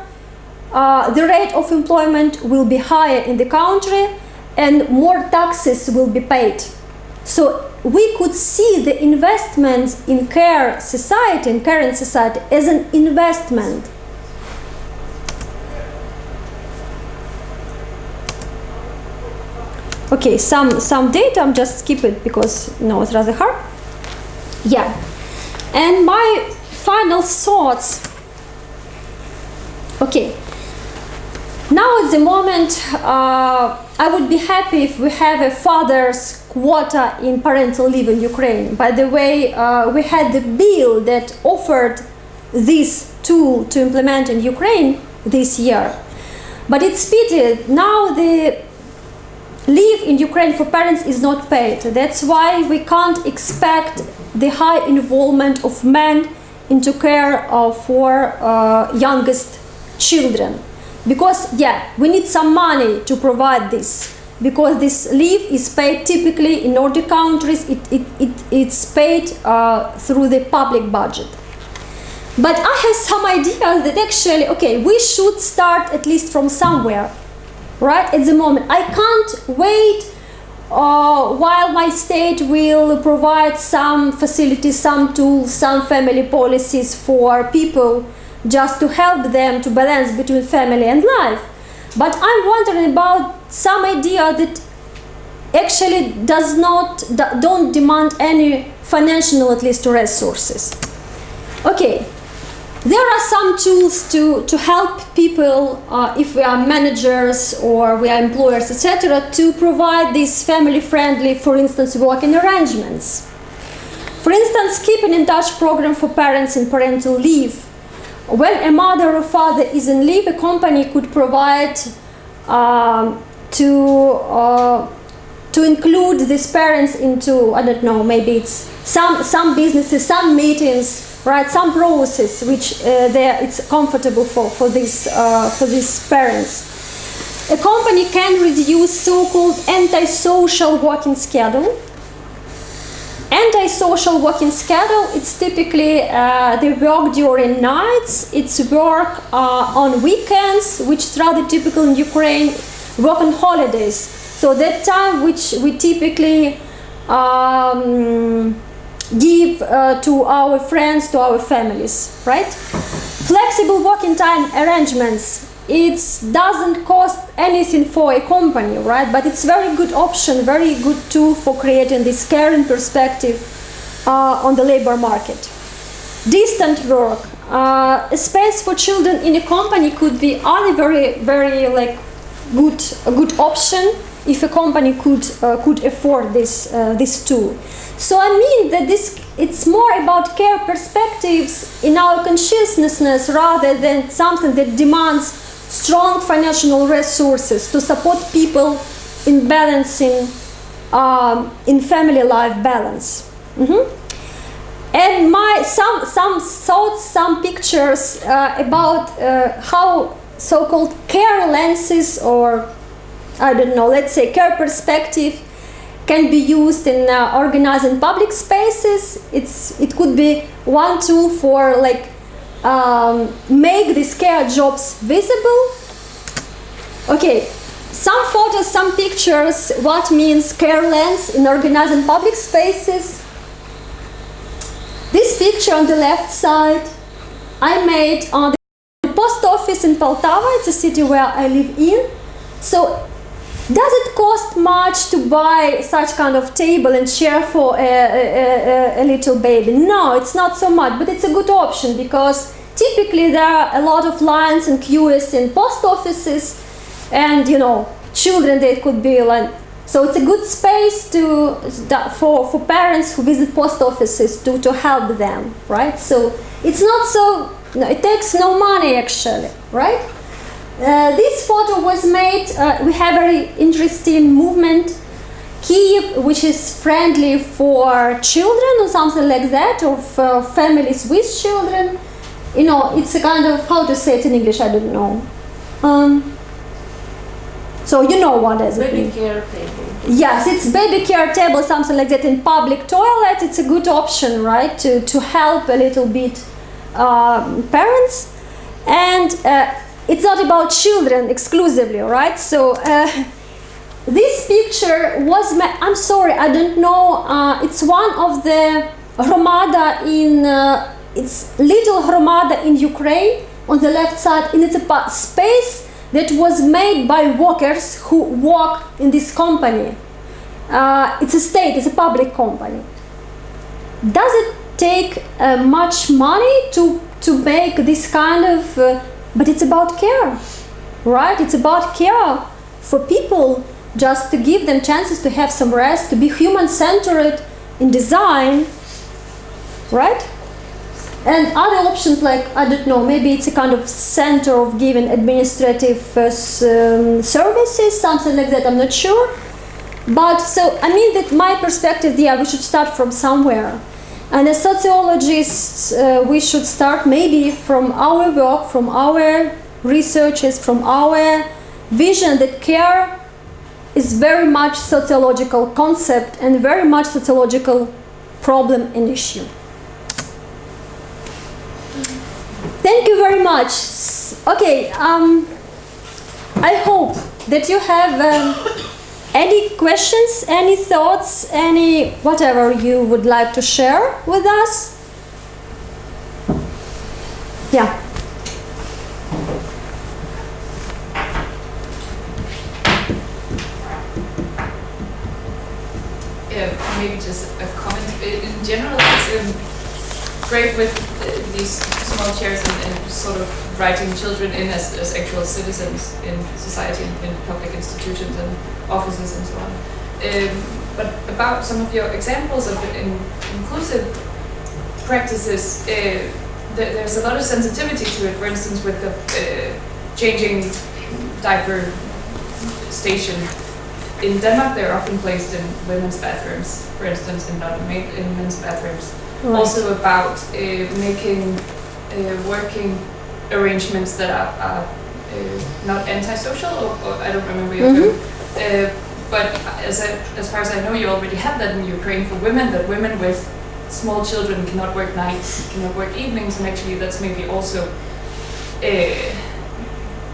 the rate of employment will be higher in the country and more taxes will be paid. So we could see the investments in care society, in current society, as an investment. Okay, some data, I'm just skip it because it's rather hard. Yeah, and my final thoughts. Okay, now at the moment, I would be happy if we have a father's quota in parental leave in Ukraine. By the way, we had the bill that offered this tool to implement in Ukraine this year. But it's pity, now the leave in Ukraine for parents is not paid. That's why we can't expect the high involvement of men into care for youngest children. Because, we need some money to provide this. Because this leave is paid typically in Nordic countries, it's paid through the public budget. But I have some ideas that actually, we should start at least from somewhere, right? At the moment, I can't wait while my state will provide some facilities, some tools, some family policies for people just to help them to balance between family and life. But I'm wondering about some idea that actually don't demand any financial, at least, resources. Okay, there are some tools to help people, if we are managers or we are employers, etc., to provide these family-friendly, for instance, working arrangements. For instance, keeping in touch program for parents in parental leave. When a mother or father is in leave, a company could provide to include these parents into, I don't know, maybe it's some businesses, some meetings, right? Some process which it's comfortable for these parents. A company can reduce so-called antisocial working schedule. Antisocial working schedule, it's typically they work during nights, it's work on weekends, which is rather typical in Ukraine, work on holidays. So that time which we typically give to our friends, to our families, right? Flexible working time arrangements, it doesn't cost anything for a company, right? But it's very good option, very good tool for creating this caring perspective on the labor market. Distant work, a space for children in a company could be other very like a good option if a company could afford this tool. So I mean that it's more about care perspectives in our consciousness rather than something that demands strong financial resources to support people in balancing in family life balance. And some thoughts, some pictures about how so-called care lenses, or I don't know, let's say care perspective, can be used in organizing public spaces. It could be one tool for like make these care jobs visible. Okay, some photos, some pictures, what means care lens in organizing public spaces. This picture on the left side I made on the post office in Poltava. It's a city where I live in. So does it cost much to buy such kind of table and chair for a little baby? No, it's not so much, but it's a good option because typically there are a lot of lines and queues in post offices, and you know, children, they could be like, so it's a good space for parents who visit post offices to help them, right? So it's not so, no, it takes no money actually, right? This photo was made, we have a very interesting movement, Kyiv, which is friendly for children or something like that, or for families with children. You know, it's a kind of, how to say it in English, I don't know. So you know what does it mean? Baby care table. Yes, it's baby care table, something like that in public toilet. It's a good option, right, to help a little bit parents. And it's not about children exclusively, right? So this picture was, I'm sorry, I don't know. It's one of the hromada in, it's little hromada in Ukraine on the left side, and it's a space that was made by workers who work in this company. It's a state, it's a public company. Does it take much money to make this kind of, but it's about care, right? It's about care for people, just to give them chances to have some rest, to be human-centered in design, right? And other options like, I don't know, maybe it's a kind of center of giving administrative services, something like that, I'm not sure. But so, I mean that my perspective, yeah, we should start from somewhere. And as sociologists, we should start maybe from our work, from our researches, from our vision that care is very much sociological concept and very much sociological problem and issue. Thank you very much. Okay, I hope that you have any questions, any thoughts, any whatever you would like to share with us. Yeah. Yeah, maybe just a comment. In general, it's great with these small chairs and sort of writing children in as actual citizens in society, in public institutions and offices and so on. But about some of your examples of inclusive practices, there's a lot of sensitivity to it. For instance, with the changing diaper station. In Denmark, they're often placed in women's bathrooms, for instance, and not made in men's bathrooms. Right. Also about making working arrangements that are not antisocial, or I don't remember your term. But as far as I know, you already have that in Ukraine for women, that women with small children cannot work nights, cannot work evenings, and actually that's maybe also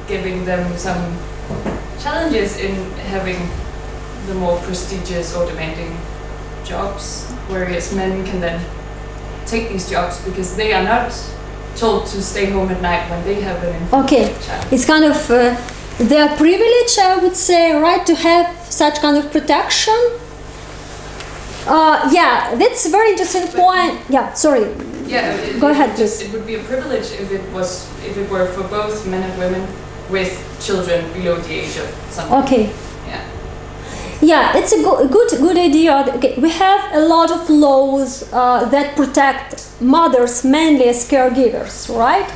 giving them some challenges in having the more prestigious or demanding jobs, whereas men can then take these jobs because they are not told to stay home at night when they have an infant child. It's kind of their privilege, I would say, right, to have such kind of protection. Yeah, that's a very interesting point. Yeah, sorry. Yeah, Go ahead, please. It would be a privilege if it were for both men and women with children below the age of something. Okay. Yeah. Yeah, it's a good idea. Okay, we have a lot of laws that protect mothers mainly as caregivers, right?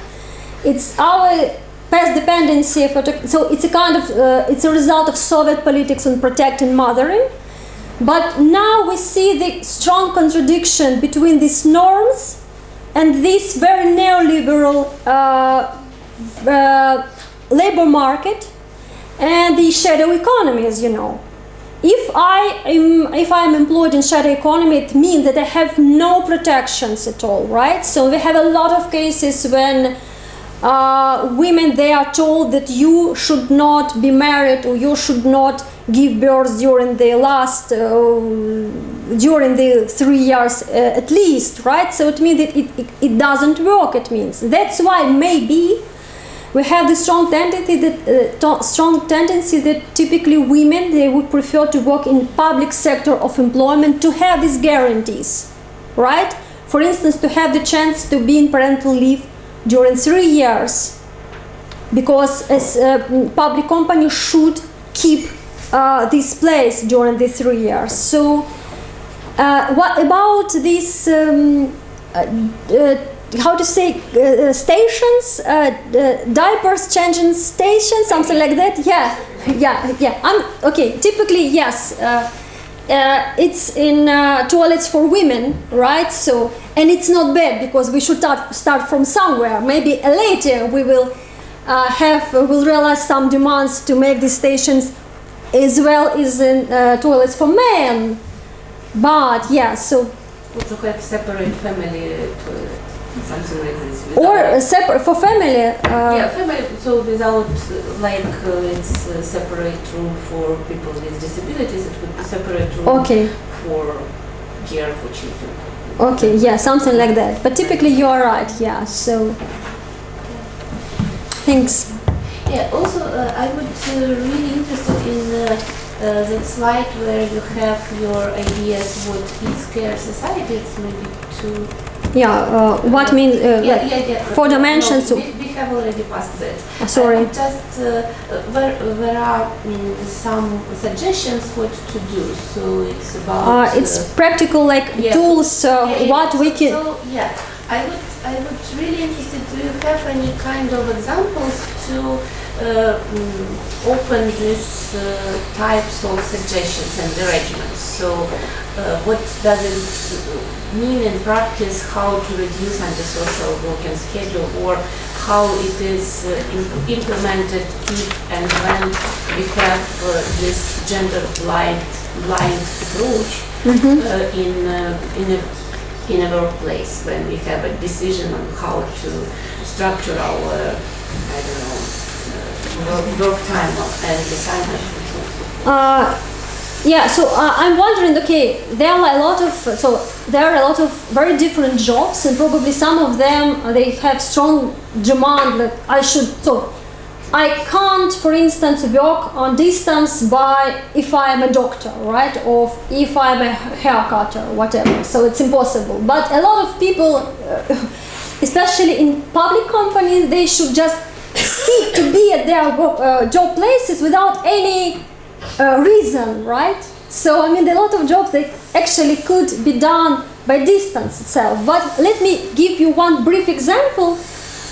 It's our past dependency, so it's a kind of it's a result of Soviet politics on protecting mothering. But now we see the strong contradiction between these norms and this very neoliberal labor market and the shadow economy, as you know. If I'm employed in shadow economy, it means that I have no protections at all, right? So we have a lot of cases when women, they are told that you should not be married or you should not give birth during the last during the 3 years at least, right? So it means that it doesn't work. It means that's why maybe we have the strong tendency that typically women, they would prefer to work in public sector of employment to have these guarantees, right? For instance, to have the chance to be in parental leave during 3 years, because as a public company should keep this place during the 3 years. So what about these how to say stations, diapers changing stations, something like that? Yeah. Okay. Typically, yes. It's in toilets for women, right? So, and it's not bad because we should start from somewhere. Maybe later we will we'll realize some demands to make these stations as well as in toilets for men. But yeah, so. Also have separate family toilet, something like this. Or separate for family. Yeah, family. So without it's a separate room for people with disabilities, it would be separate room for care for children. Okay, yeah, something like that. But typically you are right. Yeah. So thanks. Yeah. Also, I would really interested in that slide where you have your ideas what is care society. It's maybe two. Yeah, what means four dimensions? No, we have already passed that. Sorry. Just there are some suggestions what to do. So it's about. It's practical, like tools. What we can. So I would really interested. Do you have any kind of examples to open these types of suggestions and arrangements? So what does it mean in practice, how to reduce antisocial working schedule, or how it is implemented if and when we have this gender blind approach in a workplace, when we have a decision on how to structure our work time and assignments and so on. Yeah, so I'm wondering. Okay, there are a lot of very different jobs, and probably some of them they have strong demand that I should. So I can't, for instance, work on distance if I am a doctor, right, or if I'm a hair cutter, whatever. So it's impossible. But a lot of people, especially in public companies, they should just seek to be at their job places without any reason, right? So I mean, a lot of jobs that actually could be done by distance itself. But let me give you one brief example,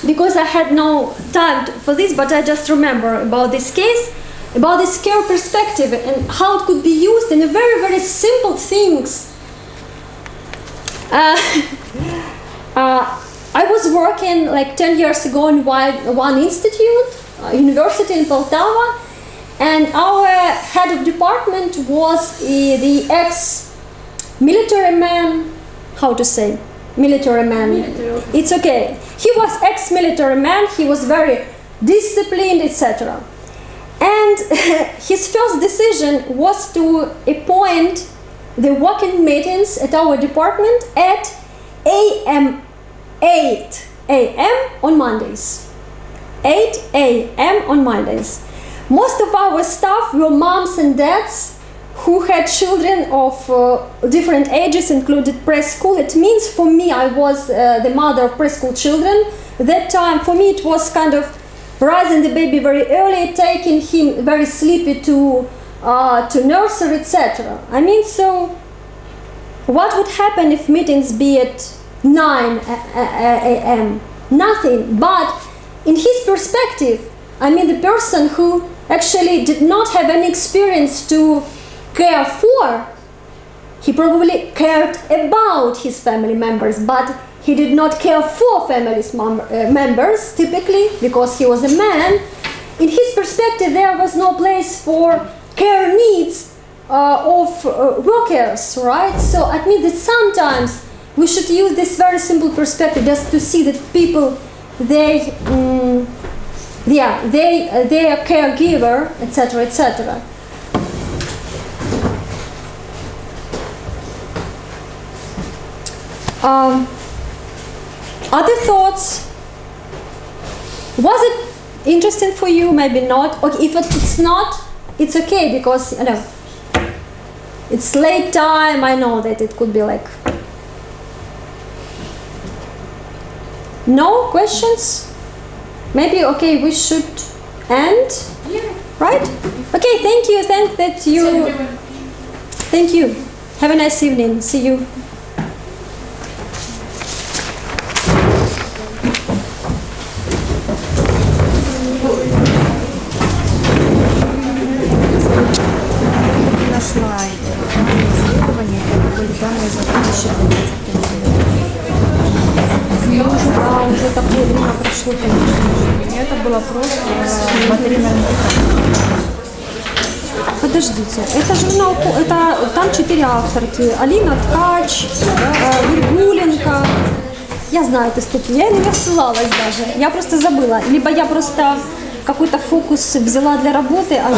because I had no time for this, but I just remember about this case, about this care perspective and how it could be used in a very, very simple things. I was working like 10 years ago in one institute, university in Poltava, and our head of department was the ex-military man. How to say? Military man. It's okay. He was ex-military man. He was very disciplined, etc. And his first decision was to appoint the working meetings at our department at 8 a.m. on Mondays. 8 a.m. on Mondays. Most of our staff were moms and dads who had children of different ages, included preschool. It means for me, I was the mother of preschool children. That time, for me, it was kind of raising the baby very early, taking him very sleepy to nursery, etc. I mean, so what would happen if meetings be at 9 a.m.? Nothing. But in his perspective, I mean, the person who actually did not have any experience to care for, he probably cared about his family members, but he did not care for family members, typically, because he was a man. In his perspective, there was no place for care needs of workers, right? So I mean that sometimes we should use this very simple perspective just to see that people, they are caregiver, etc., etc. Other thoughts? Was it interesting for you? Maybe not. Okay, if it's not, it's okay, because you know it's late time. I know that it could be like no questions. Maybe okay. We should end. Yeah. Right? Okay. Thank you. Thank you. Have a nice evening. See you. Уже такое время прошло, конечно. Это было просто материальное. Подождите, это журнал, это там 4 авторки: Алина Ткач, Вергуленко. Я знаю эту статью, я на нее ссылалась даже. Я просто забыла. Либо я просто какой-то фокус взяла для работы, а